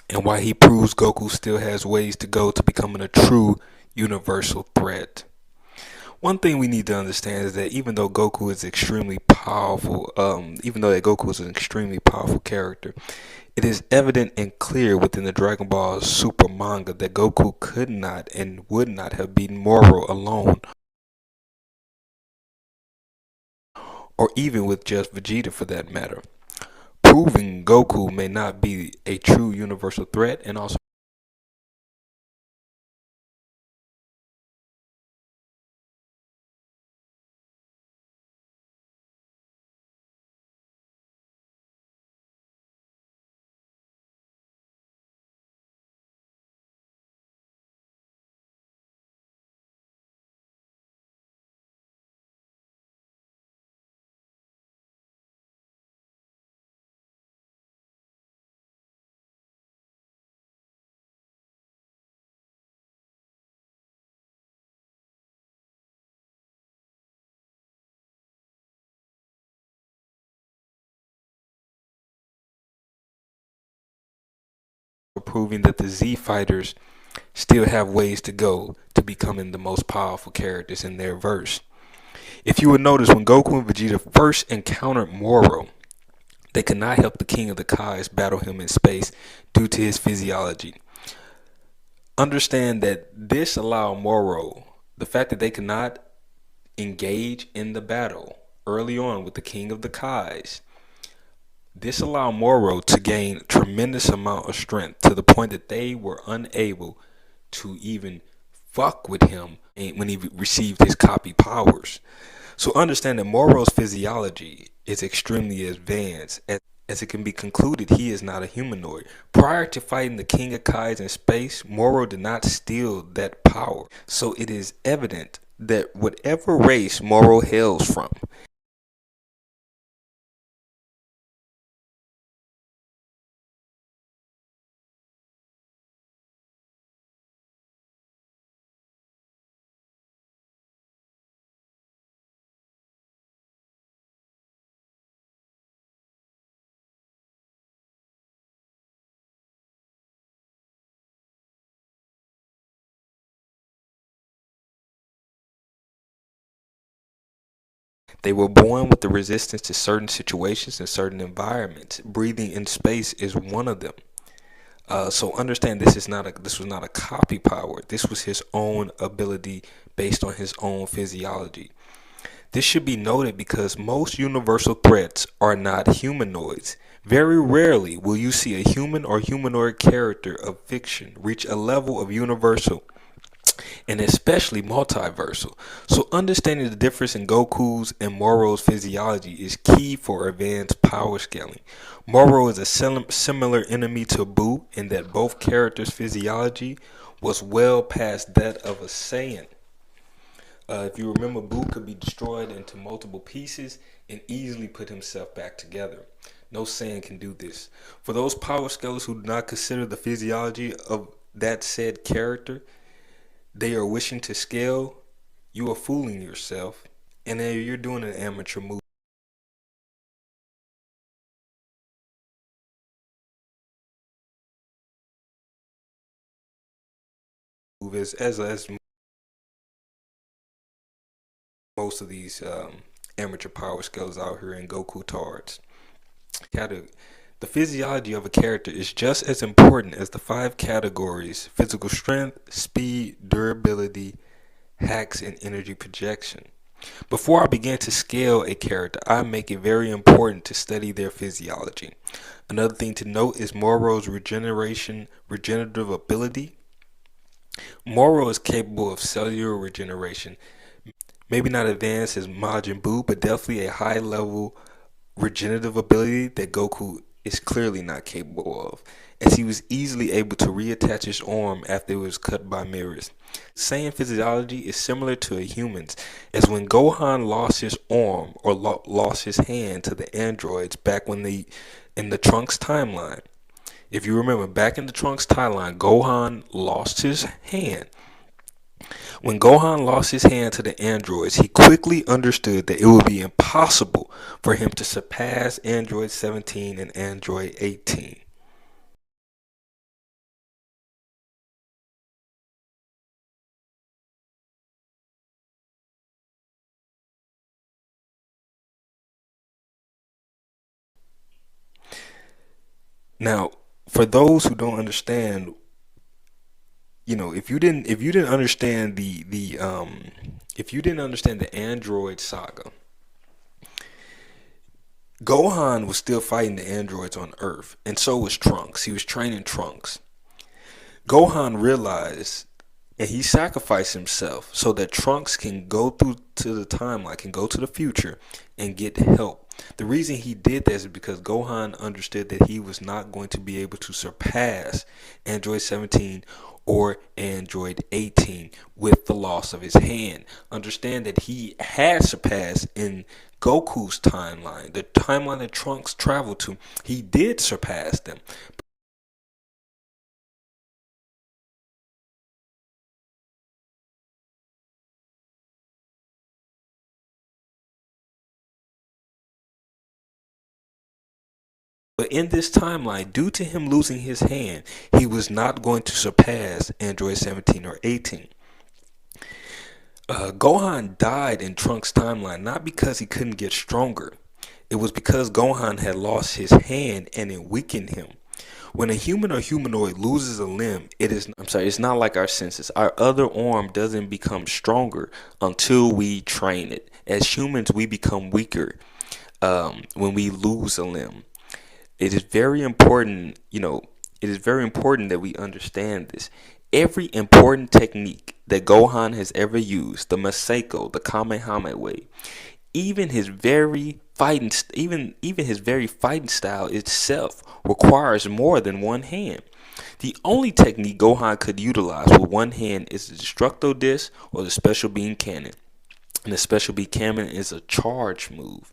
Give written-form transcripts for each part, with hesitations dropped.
and why he proves Goku still has ways to go to becoming a true universal threat. One thing we need to understand is that even though Goku is extremely powerful, even though that Goku is an extremely powerful character, it is evident and clear within the Dragon Ball Super manga that Goku could not and would not have beaten Moro alone, or even with just Vegeta for that matter, proving Goku may not be a true universal threat, and also proving that the Z fighters still have ways to go to becoming the most powerful characters in their verse. If you would notice, when Goku and Vegeta first encountered Moro, they could not help the King of the Kais battle him in space due to his physiology. Understand that this allowed Moro, the fact that they could not engage in the battle early on with the King of the Kais, this allowed Moro to gain tremendous amount of strength to the point that they were unable to even fuck with him when he received his copy powers. So understand that Moro's physiology is extremely advanced, as it can be concluded he is not a humanoid. Prior to fighting the King of Kais in space, Moro did not steal that power. So it is evident that whatever race Moro hails from, they were born with the resistance to certain situations and certain environments. Breathing in space is one of them. So understand this was not a copy power. This was his own ability based on his own physiology. This should be noted because most universal threats are not humanoids. Very rarely will you see a human or humanoid character of fiction reach a level of universal and especially multiversal. So understanding the difference in Goku's and Moro's physiology is key for advanced power scaling. Moro is a similar enemy to Buu in that both characters' physiology was well past that of a Saiyan. If you remember, Buu could be destroyed into multiple pieces and easily put himself back together. No Saiyan can do this. For those power scalers who do not consider the physiology of that said character, they are wishing to scale, you are fooling yourself, and then you're doing an amateur move. As most of these amateur power scales out here in Goku Tards. The physiology of a character is just as important as the five categories: physical strength, speed, durability, hacks, and energy projection. Before I begin to scale a character, I make it very important to study their physiology. Another thing to note is Moro's regenerative ability. Moro is capable of cellular regeneration, maybe not advanced as Majin Buu, but definitely a high level regenerative ability that Goku is clearly not capable of, as he was easily able to reattach his arm after it was cut by mirrors. Saiyan physiology is similar to a human's, as when Gohan lost his arm or lost his hand to the androids back when in the Trunks timeline. If you remember, back in the Trunks timeline, Gohan lost his hand. When Gohan lost his hand to the androids, he quickly understood that it would be impossible for him to surpass Android 17 and Android 18. Now, for those who don't understand, if you didn't understand if you didn't understand the Android saga, Gohan was still fighting the androids on Earth, and so was Trunks. He was training Trunks. Gohan realized, and he sacrificed himself so that Trunks can go through to the timeline, can go to the future, and get help. The reason he did this is because Gohan understood that he was not going to be able to surpass Android 17 or Android 18 with the loss of his hand. Understand that he had surpassed in Goku's timeline, the timeline that Trunks traveled to. He did surpass them. But in this timeline, due to him losing his hand, he was not going to surpass Android 17 or 18. Gohan died in Trunks' timeline not because he couldn't get stronger. It was because Gohan had lost his hand and it weakened him. When a human or humanoid loses a limb, it's not like our senses. Our other arm doesn't become stronger until we train it. As humans, we become weaker when we lose a limb. It is very important, it is very important that we understand this. Every important technique that Gohan has ever used, the Maseko, the Kamehameha way, even his very fighting style itself requires more than one hand. The only technique Gohan could utilize with one hand is the Destructo Disc or the Special Beam Cannon. And the Special Beam Cannon is a charge move.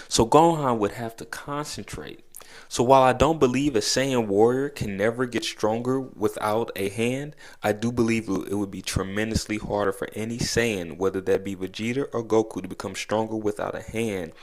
So Gohan would have to concentrate. So while I don't believe a Saiyan warrior can never get stronger without a hand, I do believe it would be tremendously harder for any Saiyan, whether that be Vegeta or Goku, to become stronger without a hand,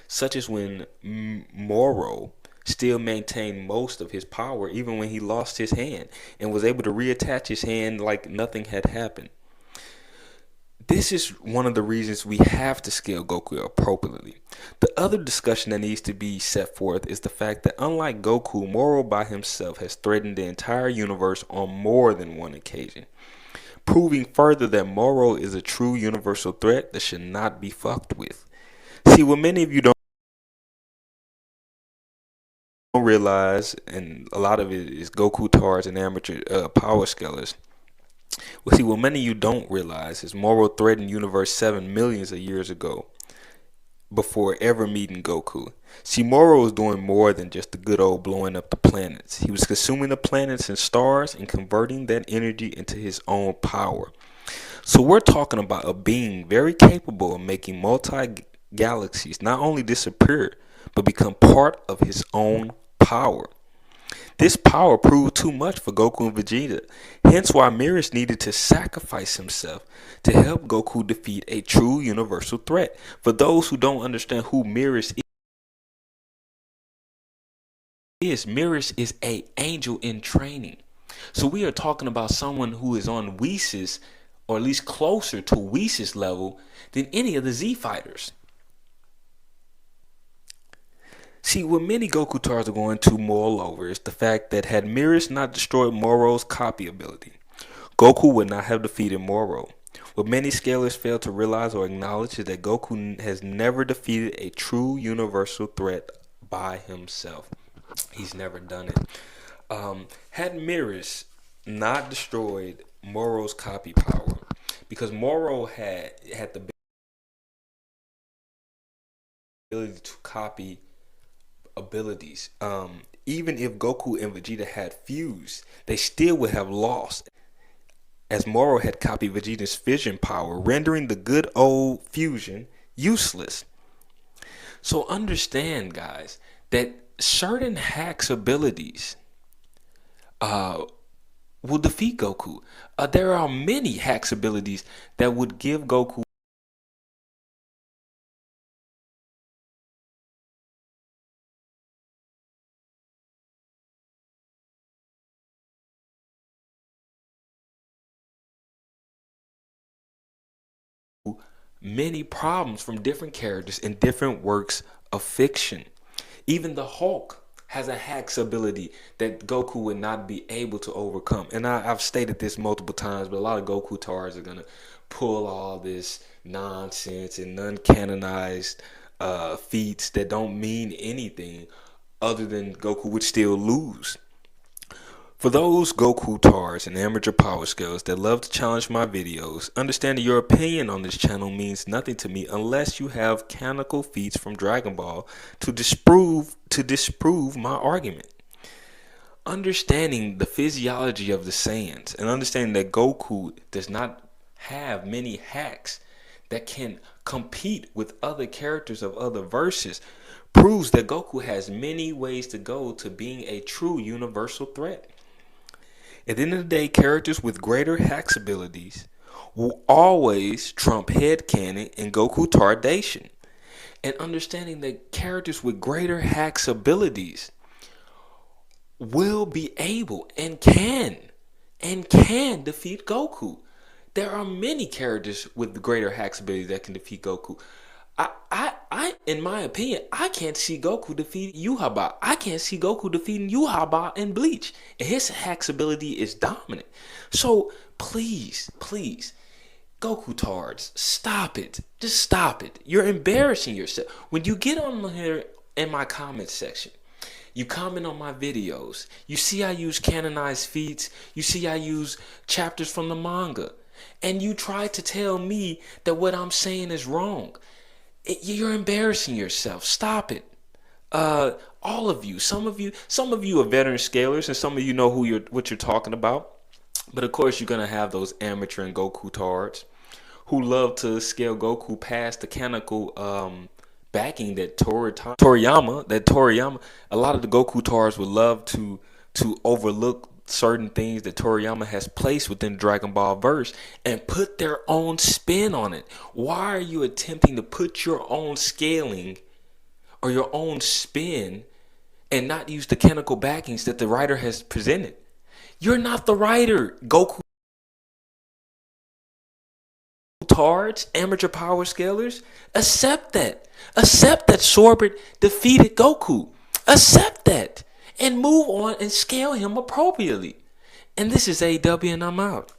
such as when Moro still maintained most of his power even when he lost his hand and was able to reattach his hand like nothing had happened. This is one of the reasons we have to scale Goku appropriately. The other discussion that needs to be set forth is the fact that unlike Goku, Moro by himself has threatened the entire universe on more than one occasion, proving further that Moro is a true universal threat that should not be fucked with. See, what many of you don't realize, and a lot of it is Goku Tards and amateur power scalers. Well, see, what many of you don't realize is Moro threatened Universe 7 millions of years ago before ever meeting Goku. See, Moro was doing more than just the good old blowing up the planets. He was consuming the planets and stars and converting that energy into his own power. So we're talking about a being very capable of making multi galaxies not only disappear, but become part of his own power. This power proved too much for Goku and Vegeta, hence why Mirrors needed to sacrifice himself to help Goku defeat a true universal threat. For those who don't understand who Mirrors is a angel in training. So we are talking about someone who is on Whis, or at least closer to Whis level than any of the Z fighters. See, what many Goku Tars are going to mull over is the fact that had Mirrors not destroyed Moro's copy ability, Goku would not have defeated Moro. What many scalers fail to realize or acknowledge is that Goku has never defeated a true universal threat by himself. He's never done it. Had Mirrors not destroyed Moro's copy power, because Moro had the ability to copy abilities. Even if Goku and Vegeta had fused, they still would have lost, as Moro had copied Vegeta's fission power, rendering the good old fusion useless. So understand, guys, that certain hacks abilities will defeat Goku. There are many hacks abilities that would give Goku many problems from different characters in different works of fiction. Even the Hulk has a hacks ability that Goku would not be able to overcome. And I've stated this multiple times, but a lot of Goku tars are gonna pull all this nonsense and uncanonized feats that don't mean anything other than Goku would still lose. For those Goku tars and amateur power skills that love to challenge my videos, understand that your opinion on this channel means nothing to me unless you have canonical feats from Dragon Ball to disprove my argument. Understanding the physiology of the Saiyans and understanding that Goku does not have many hacks that can compete with other characters of other verses proves that Goku has many ways to go to being a true universal threat. At the end of the day, characters with greater hacks abilities will always trump headcanon and Goku tardation. And understanding that characters with greater hacks abilities will be able and can defeat Goku. There are many characters with greater hacks abilities that can defeat Goku. In my opinion, I can't see Goku defeating Yhwach. I can't see Goku defeating Yhwach in Bleach. And his hacks ability is dominant. So please, Goku tards, stop it. Just stop it. You're embarrassing yourself. When you get on here in my comment section, you comment on my videos, you see I use canonized feats, you see I use chapters from the manga, and you try to tell me that what I'm saying is wrong. You're embarrassing yourself. Stop it. All of you, some of you are veteran scalers, and some of you know what you're talking about. But of course, you're gonna have those amateur and Goku tards who love to scale Goku past the canonical backing that Toriyama. A lot of the Goku tards would love to overlook certain things that Toriyama has placed within Dragon Ball verse and put their own spin on it. Why are you attempting to put your own scaling or your own spin and not use the canonical backings that the writer has presented? You're not the writer, Goku tards, amateur power scalers. Accept that. Accept that Sorbet defeated Goku. Accept that. And move on and scale him appropriately. And this is AW, and I'm out.